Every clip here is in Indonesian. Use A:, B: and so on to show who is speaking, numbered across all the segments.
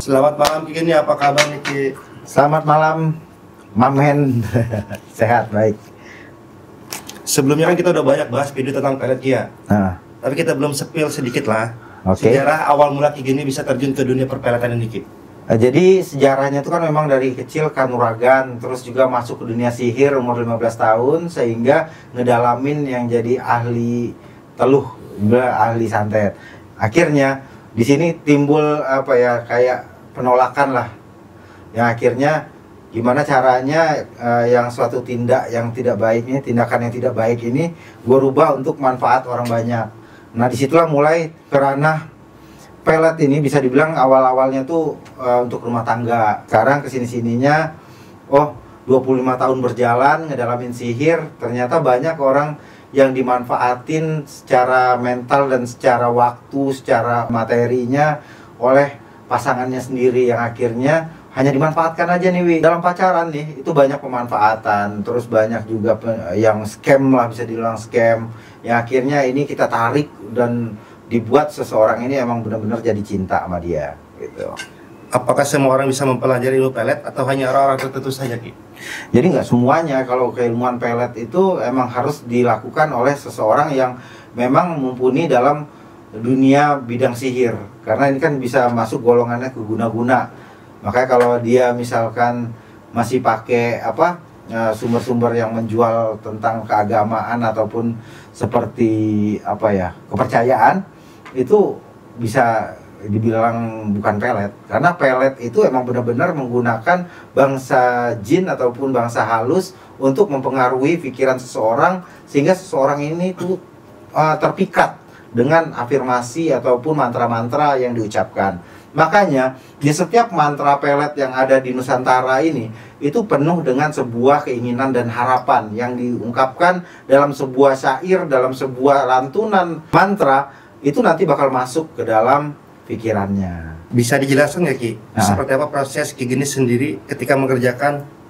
A: Selamat malam Ki Gini, apa kabar nih Ki?
B: Selamat malam, Mamen. Sehat, baik.
A: Sebelumnya kan kita udah banyak bahas video tentang pelet Ki ya. Tapi kita belum sepil sedikit lah. Sejarah awal mula Ki Gini bisa terjun ke dunia perpeletan ini Ki.
B: Jadi sejarahnya itu kan memang dari kecil kanuragan, terus juga masuk ke dunia sihir umur 15 tahun, sehingga ngedalamin yang jadi ahli teluh, juga ahli santet. Akhirnya di sini timbul kayak penolakan lah. Yang akhirnya gimana caranya yang suatu tindakan yang tidak baik ini gue rubah untuk manfaat orang banyak. Nah disitulah mulai kerana pelet ini bisa dibilang awal-awalnya tuh untuk rumah tangga. Sekarang kesini-sininya 25 tahun berjalan ngedalamin sihir, ternyata banyak orang yang dimanfaatin secara mental dan secara waktu, secara materinya oleh pasangannya sendiri, yang akhirnya hanya dimanfaatkan aja nih Wi. Dalam pacaran nih itu banyak pemanfaatan, terus banyak juga yang scam lah, bisa dibilang scam, yang akhirnya ini kita tarik dan dibuat seseorang ini emang benar-benar jadi cinta sama dia gitu.
A: Apakah semua orang bisa mempelajari ilmu pelet atau hanya orang-orang tertentu saja Ki?
B: Jadi nggak semuanya. Kalau keilmuan pelet itu emang harus dilakukan oleh seseorang yang memang mumpuni dalam dunia bidang sihir, karena ini kan bisa masuk golongannya ke guna-guna. Makanya kalau dia misalkan masih pakai sumber-sumber yang menjual tentang keagamaan ataupun seperti kepercayaan, itu bisa dibilang bukan pelet, karena pelet itu emang benar-benar menggunakan bangsa jin ataupun bangsa halus untuk mempengaruhi pikiran seseorang, sehingga seseorang ini tuh terpikat dengan afirmasi ataupun mantra-mantra yang diucapkan. Makanya di setiap mantra pelet yang ada di Nusantara ini itu penuh dengan sebuah keinginan dan harapan yang diungkapkan dalam sebuah syair, dalam sebuah lantunan mantra, itu nanti bakal masuk ke dalam pikirannya.
A: Bisa dijelaskan nggak Ki? Seperti apa proses Ki Gini sendiri ketika mengerjakan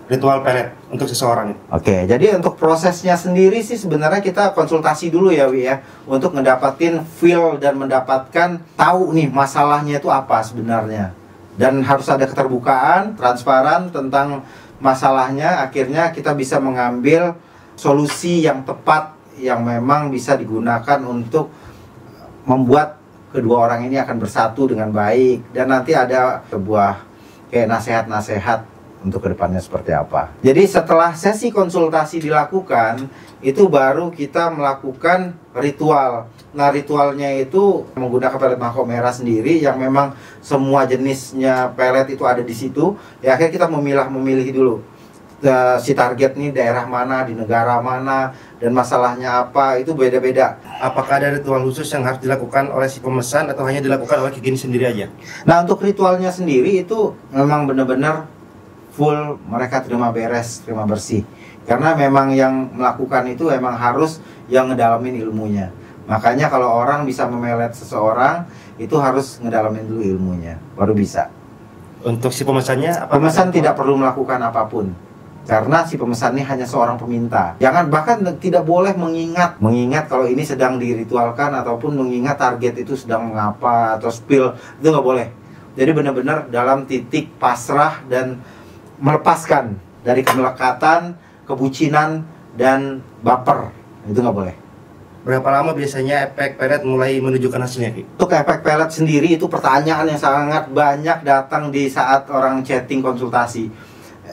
A: ritual pelet untuk seseorang?
B: Oke, jadi untuk prosesnya sendiri sih sebenarnya kita konsultasi dulu ya Wi ya, untuk ngedapatin feel dan mendapatkan tahu nih masalahnya itu apa sebenarnya. Dan harus ada keterbukaan, transparan tentang masalahnya, akhirnya kita bisa mengambil solusi yang tepat yang memang bisa digunakan untuk membuat kedua orang ini akan bersatu dengan baik, dan nanti ada sebuah kayak nasihat-nasihat untuk kedepannya seperti apa. Jadi setelah sesi konsultasi dilakukan, itu baru kita melakukan ritual. Nah ritualnya itu menggunakan pelet mangkok merah sendiri yang memang semua jenisnya pelet itu ada di situ. Ya akhirnya kita memilih dulu si target nih daerah mana, di negara mana, dan masalahnya apa, itu beda-beda.
A: Apakah ada ritual khusus yang harus dilakukan oleh si pemesan atau hanya dilakukan oleh Ki Gini sendiri aja?
B: Nah untuk ritualnya sendiri itu memang benar-benar full mereka terima beres, terima bersih. Karena memang yang melakukan itu memang harus yang ngedalamin ilmunya. Makanya kalau orang bisa memelet seseorang, itu harus ngedalamin dulu ilmunya, baru bisa.
A: Untuk si pemesannya?
B: Pemesan tidak perlu melakukan apapun, karena si pemesan ini hanya seorang peminta. Jangan, bahkan tidak boleh mengingat kalau ini sedang diritualkan, ataupun mengingat target itu sedang mengapa atau spill, itu nggak boleh. Jadi benar-benar dalam titik pasrah dan melepaskan dari kemelekatan, kebucinan, dan baper, itu nggak boleh.
A: Berapa lama biasanya efek pelet mulai menunjukkan hasilnya Ki?
B: Untuk efek pelet sendiri itu pertanyaan yang sangat banyak datang di saat orang chatting konsultasi.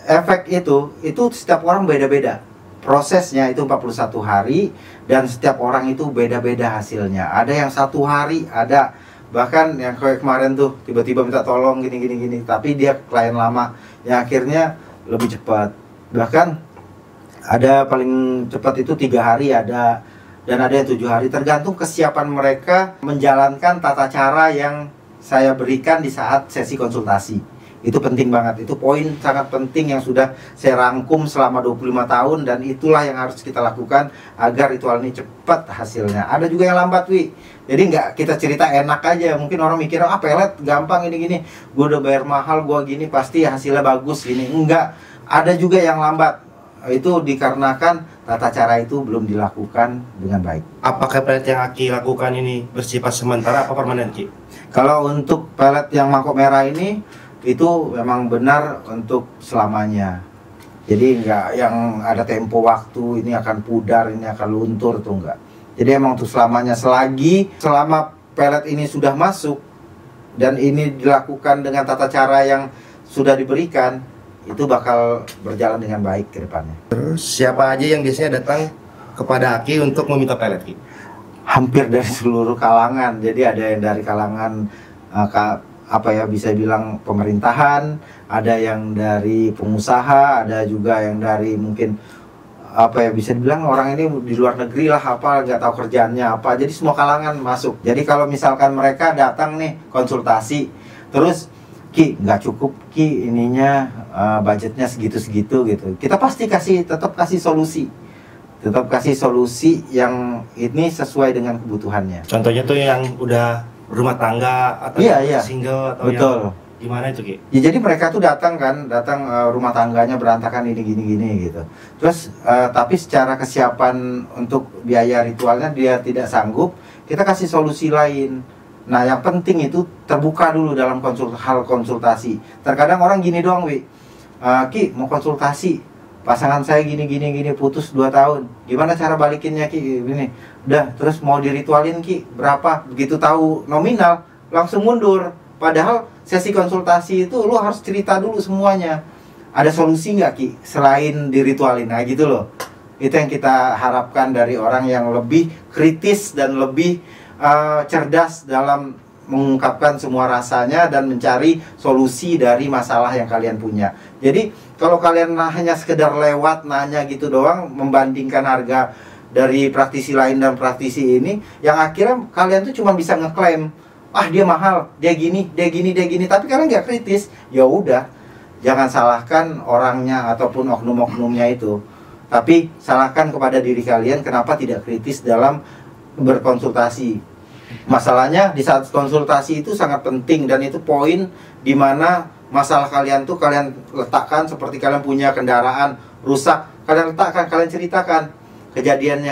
B: Efek itu setiap orang beda-beda. Prosesnya itu 41 hari, dan setiap orang itu beda-beda hasilnya. Ada yang 1 hari, ada bahkan yang kayak kemarin tuh tiba-tiba minta tolong gini, tapi dia klien lama, yang akhirnya lebih cepat. Bahkan ada paling cepat itu 3 hari ada, dan ada yang 7 hari, tergantung kesiapan mereka menjalankan tata cara yang saya berikan di saat sesi konsultasi. Itu penting banget, itu poin sangat penting yang sudah saya rangkum selama 25 tahun, dan itulah yang harus kita lakukan agar ritual ini cepat hasilnya. Ada juga yang lambat Wi, jadi nggak kita cerita enak aja, mungkin orang mikir pelet gampang gini, gue udah bayar mahal, gue gini pasti hasilnya bagus gini. Enggak, ada juga yang lambat. itu dikarenakan tata cara itu belum dilakukan dengan baik.
A: Apakah pelet yang Aki lakukan ini bersifat sementara apa permanen, Ki?
B: Kalau untuk pelet yang mangkok merah ini, itu memang benar untuk selamanya. Jadi enggak yang ada tempo waktu, ini akan pudar, ini akan luntur, tuh enggak. Jadi emang untuk selamanya, selama pelet ini sudah masuk dan ini dilakukan dengan tata cara yang sudah diberikan, itu bakal berjalan dengan baik ke depannya.
A: Terus siapa aja yang biasanya datang kepada Aki untuk meminta pelet, Ki?
B: Hampir dari seluruh kalangan. Jadi ada yang dari kalangan bisa bilang pemerintahan, ada yang dari pengusaha, ada juga yang dari mungkin bisa dibilang orang ini di luar negeri lah, nggak tahu kerjaannya apa. Jadi semua kalangan masuk. Jadi kalau misalkan mereka datang nih konsultasi, terus Ki nggak cukup Ki ininya budgetnya segitu-segitu gitu, kita pasti tetap kasih solusi yang ini sesuai dengan kebutuhannya.
A: Contohnya tuh yang udah rumah tangga atau single atau
B: betul.
A: Yang gimana itu, Ki?
B: Ya, jadi mereka tuh datang rumah tangganya berantakan ini gini gitu. Terus tapi secara kesiapan untuk biaya ritualnya dia tidak sanggup, kita kasih solusi lain. Nah, yang penting itu terbuka dulu dalam hal konsultasi. Terkadang orang gini doang, Ki mau konsultasi, pasangan saya gini putus 2 tahun. Gimana cara balikinnya, Ki? Gini. Udah, terus mau diritualin, Ki, berapa? Begitu tahu nominal, langsung mundur. Padahal sesi konsultasi itu lu harus cerita dulu semuanya. Ada solusi nggak, Ki, selain diritualin? Nah, gitu loh. Itu yang kita harapkan dari orang yang lebih kritis dan lebih cerdas dalam mengungkapkan semua rasanya dan mencari solusi dari masalah yang kalian punya. Jadi kalau kalian hanya sekedar lewat nanya gitu doang, membandingkan harga dari praktisi lain dan praktisi ini, yang akhirnya kalian tuh cuma bisa ngeklaim, dia mahal, dia gini, tapi kalian nggak kritis. Ya udah, jangan salahkan orangnya ataupun oknum-oknumnya itu, tapi salahkan kepada diri kalian kenapa tidak kritis dalam berkonsultasi. Masalahnya di saat konsultasi itu sangat penting, dan itu poin dimana masalah kalian tuh kalian letakkan. Seperti kalian punya kendaraan rusak, kalian letakkan, kalian ceritakan kejadiannya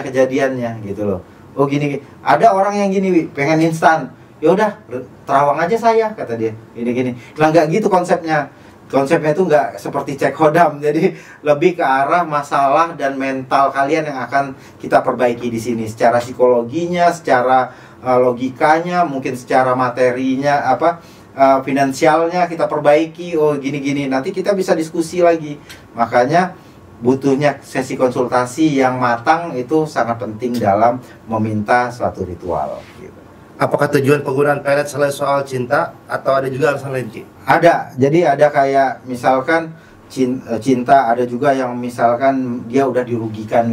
B: gitu loh. Oh gini, ada orang yang gini, pengen instan. Ya udah, terawang aja saya, kata dia. Gini. Nah, nggak gitu konsepnya. Konsepnya itu nggak seperti cek hodam. Jadi lebih ke arah masalah dan mental kalian yang akan kita perbaiki di sini. Secara psikologinya, secara logikanya, mungkin secara materinya, finansialnya kita perbaiki. Oh gini. Nanti kita bisa diskusi lagi. Makanya butuhnya sesi konsultasi yang matang itu sangat penting dalam meminta suatu ritual. Gitu.
A: Apakah tujuan penggunaan pelet selain soal cinta atau ada juga alasan lain, Ki?
B: Ada. Jadi ada kayak misalkan cinta, ada juga yang misalkan dia udah dirugikan,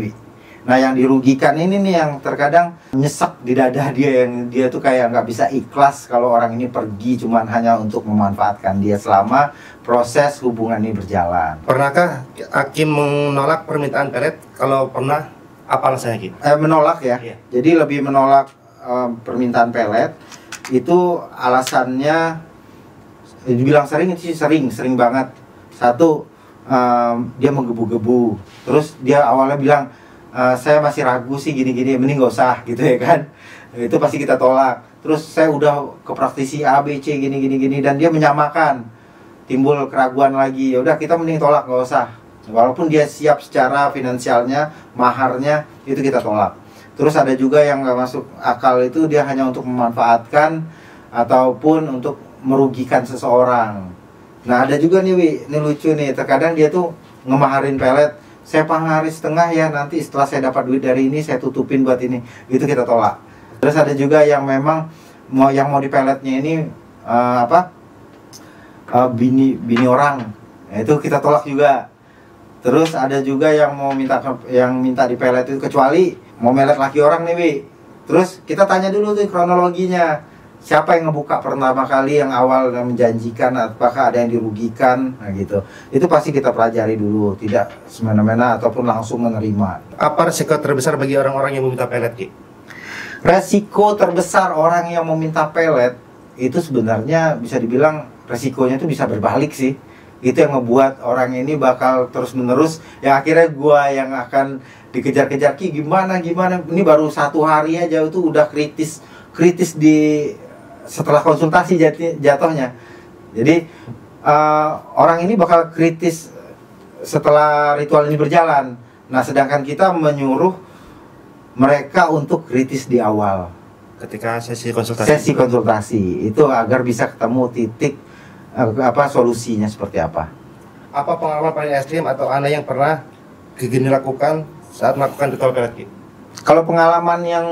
B: Nah, yang dirugikan ini nih yang terkadang nyesek di dada dia, yang dia tuh kayak nggak bisa ikhlas kalau orang ini pergi cuman hanya untuk memanfaatkan dia selama proses hubungan ini berjalan.
A: Pernahkah Aki menolak permintaan pelet? Kalau pernah, apa alasannya, Ki?
B: Menolak ya. Iya. Jadi lebih menolak permintaan pelet itu alasannya dibilang sering itu sering banget. Satu, dia menggebu-gebu. Terus dia awalnya bilang, saya masih ragu sih gini, mending gak usah gitu ya kan. Itu pasti kita tolak. Terus saya udah ke praktisi A, B, C gini, dan dia menyamakan. Timbul keraguan lagi. Ya udah, kita mending tolak, gak usah. Walaupun dia siap secara finansialnya, maharnya, itu kita tolak. Terus ada juga yang gak masuk akal, itu dia hanya untuk memanfaatkan ataupun untuk merugikan seseorang. Nah, ada juga nih, ini lucu nih. Terkadang dia tuh ngemaharin pelet. Saya pahari setengah ya, nanti setelah saya dapat duit dari ini saya tutupin buat ini. Itu kita tolak. Terus ada juga yang memang mau di peletnya ini bini orang. Nah, itu kita tolak juga. Terus ada juga yang minta di pelet itu, kecuali mau melet laki orang nih, Terus kita tanya dulu tuh kronologinya. Siapa yang ngebuka pertama kali yang awal dan menjanjikan, apakah ada yang dirugikan, nah gitu. Itu pasti kita pelajari dulu, tidak semena-mena ataupun langsung menerima.
A: Apa resiko terbesar bagi orang-orang yang meminta pelet, Ki?
B: Resiko terbesar orang yang meminta pelet itu sebenarnya bisa dibilang resikonya itu bisa berbalik sih. Itu yang ngebuat orang ini bakal terus menerus, yang akhirnya gua yang akan dikejar-kejar, Ki gimana ini baru 1 hari aja itu udah kritis di setelah konsultasi jatuhnya. Jadi orang ini bakal kritis setelah ritual ini berjalan. Nah, sedangkan kita menyuruh mereka untuk kritis di awal
A: ketika sesi konsultasi.
B: Sesi konsultasi itu agar bisa ketemu titik solusinya seperti apa.
A: Apa pengalaman paling ekstrim atau aneh yang pernah Gini lakukan saat melakukan ritual pelet, Ki?
B: Kalau pengalaman yang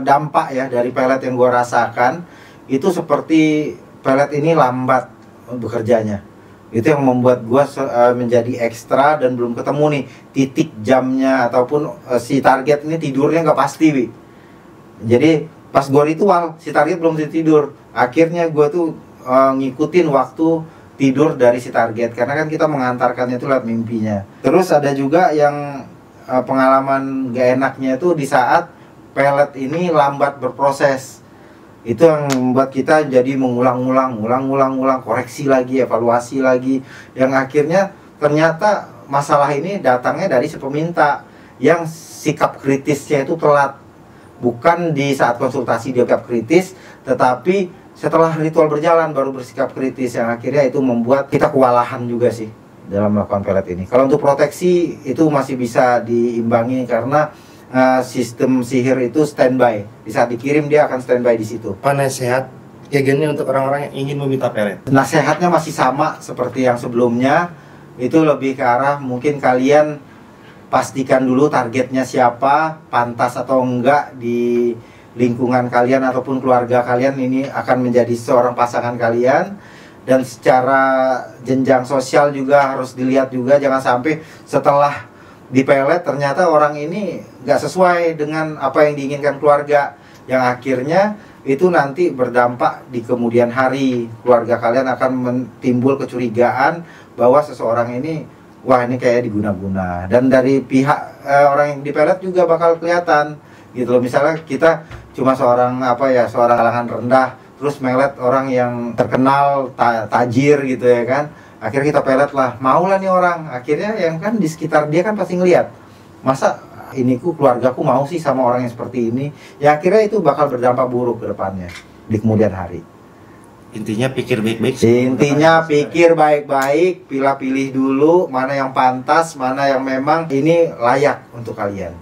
B: dampak ya dari pelet yang gua rasakan itu seperti pelet ini lambat bekerjanya. Itu yang membuat gua menjadi ekstra dan belum ketemu nih titik jamnya ataupun si target ini tidurnya nggak pasti, Wi. Jadi pas gua ritual si target belum tidur, akhirnya gua tuh ngikutin waktu tidur dari si target karena kan kita mengantarkannya itu lewat mimpinya. Terus ada juga yang pengalaman gak enaknya itu di saat pelet ini lambat berproses. Itu yang membuat kita jadi mengulang-ulang, koreksi lagi, evaluasi lagi, yang akhirnya ternyata masalah ini datangnya dari si peminta yang sikap kritisnya itu telat. Bukan di saat konsultasi dia sikap kritis, tetapi setelah ritual berjalan baru bersikap kritis, yang akhirnya itu membuat kita kewalahan juga sih dalam melakukan pelet ini. Kalau untuk proteksi itu masih bisa diimbangi karena sistem sihir itu standby. Di saat dikirim dia akan standby di situ.
A: Apa nasihat ya gini untuk orang-orang yang ingin meminta pelet?
B: Nasihatnya masih sama seperti yang sebelumnya. Itu lebih ke arah mungkin kalian pastikan dulu targetnya siapa, pantas atau enggak di lingkungan kalian ataupun keluarga kalian ini akan menjadi seorang pasangan kalian. Dan secara jenjang sosial juga harus dilihat juga, jangan sampai setelah dipelet ternyata orang ini nggak sesuai dengan apa yang diinginkan keluarga, yang akhirnya itu nanti berdampak di kemudian hari. Keluarga kalian akan timbul kecurigaan bahwa seseorang ini, wah ini kayak diguna-guna. Dan dari pihak orang yang dipelet juga bakal kelihatan gitu loh. Misalnya kita cuma seorang seorang kalangan rendah terus melet orang yang terkenal tajir gitu ya kan, akhirnya kita pelet lah, maulah nih orang, akhirnya yang kan di sekitar dia kan pasti ngelihat, masa keluargaku mau sih sama orang yang seperti ini, ya akhirnya itu bakal berdampak buruk ke depannya di kemudian hari.
A: Intinya pikir baik-baik.
B: Intinya pikir baik-baik, pilih-pilih dulu mana yang pantas, mana yang memang ini layak untuk kalian.